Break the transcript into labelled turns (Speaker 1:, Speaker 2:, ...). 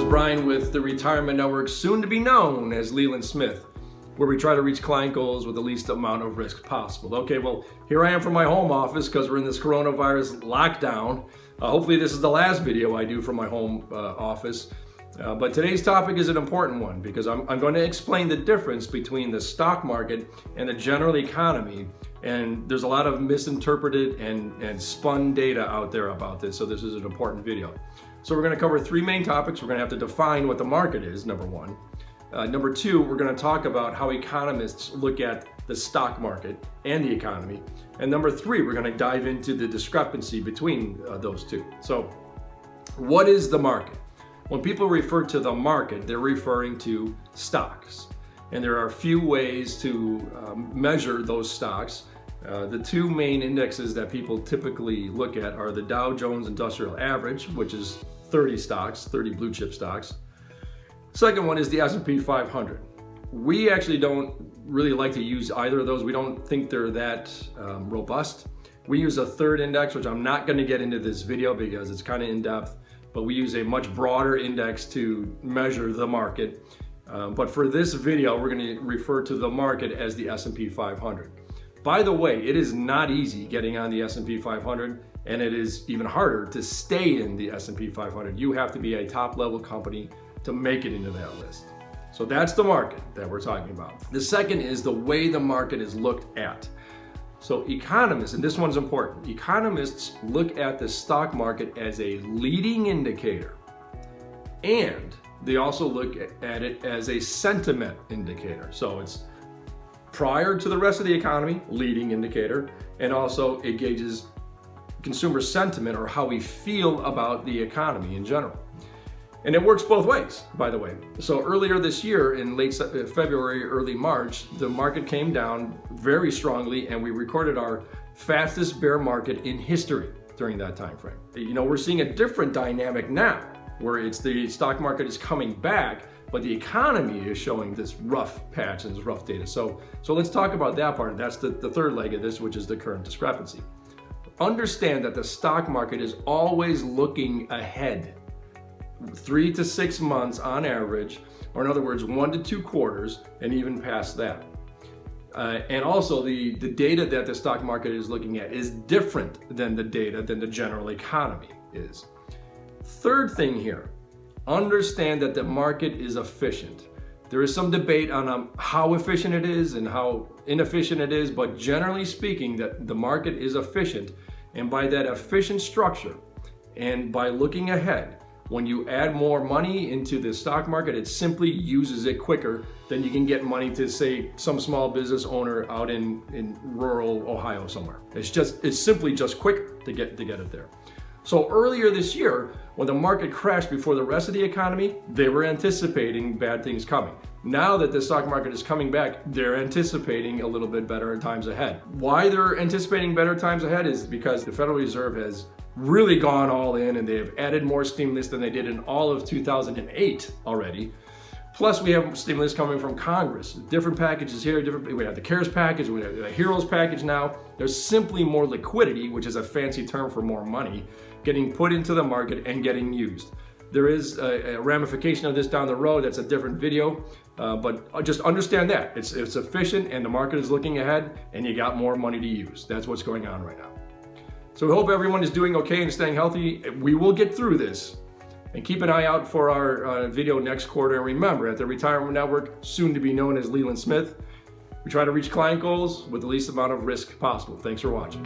Speaker 1: Brian with the Retirement Network, soon to be known as Leland Smith, where we try to reach client goals with the least amount of risk possible. Okay, well, here I am from my home office because we're in this coronavirus lockdown. Hopefully this is the last video I do from my home office. But today's topic is an important one because I'm going to explain the difference between the stock market and the general economy. And there's a lot of misinterpreted and spun data out there about this, so this is an important video. So we're going to cover three main topics. We're going to have to define what the market is, number one. Number two, we're going to talk about how economists look at the stock market and the economy. And number three, we're going to dive into the discrepancy between those two. So what is the market? When people refer to the market, they're referring to stocks. And there are a few ways to measure those stocks. The two main indexes that people typically look at are the Dow Jones Industrial Average, which is 30 stocks, 30 blue chip stocks. Second one is the S&P 500. We actually don't really like to use either of those. We don't think they're that robust. We use a third index, which I'm not going to get into this video because it's kind of in depth, but we use a much broader index to measure the market. But for this video, we're going to refer to the market as the S&P 500. By the way, it is not easy getting on the S&P 500, and it is even harder to stay in the S&P 500. You have to be a top-level company to make it into that list. So that's the market that we're talking about. The second is the way the market is looked at. So economists, and this one's important, economists look at the stock market as a leading indicator, and they also look at it as a sentiment indicator. So it's prior to the rest of the economy, leading indicator, and also it gauges consumer sentiment or how we feel about the economy in general. And it works both ways, by the way. So earlier this year, in late February, early March, the market came down very strongly, and we recorded our fastest bear market in history during that time frame. You know, we're seeing a different dynamic now, where it's the stock market is coming back, but the economy is showing this rough patch and this rough data. So let's talk about that part. That's the third leg of this, which is the current discrepancy. Understand that the stock market is always looking ahead, 3 to 6 months on average, or in other words, 1 to 2 quarters, and even past that. And also the data that the stock market is looking at is different than the data than the general economy is. Third thing here, understand that the market is efficient. There is some debate on how efficient it is and how inefficient it is, but generally speaking, that the market is efficient. And by that efficient structure, and by looking ahead, when you add more money into the stock market, it simply uses it quicker than you can get money to, say, some small business owner out in rural Ohio somewhere. It's simply just quicker to get it there. So earlier this year, when the market crashed before the rest of the economy, they were anticipating bad things coming. Now that the stock market is coming back, they're anticipating a little bit better times ahead. Why they're anticipating better times ahead is because the Federal Reserve has really gone all in, and they have added more stimulus than they did in all of 2008 already. Plus, we have stimulus coming from Congress. Different packages here, we have the CARES package, we have the HEROES package now. There's simply more liquidity, which is a fancy term for more money, getting put into the market and getting used. There is a ramification of this down the road. That's a different video, but just understand that. It's efficient, and the market is looking ahead, and you got more money to use. That's what's going on right now. So we hope everyone is doing okay and staying healthy. We will get through this. And keep an eye out for our video next quarter. And remember, at the Retirement Network, soon to be known as Leland Smith, we try to reach client goals with the least amount of risk possible. Thanks for watching.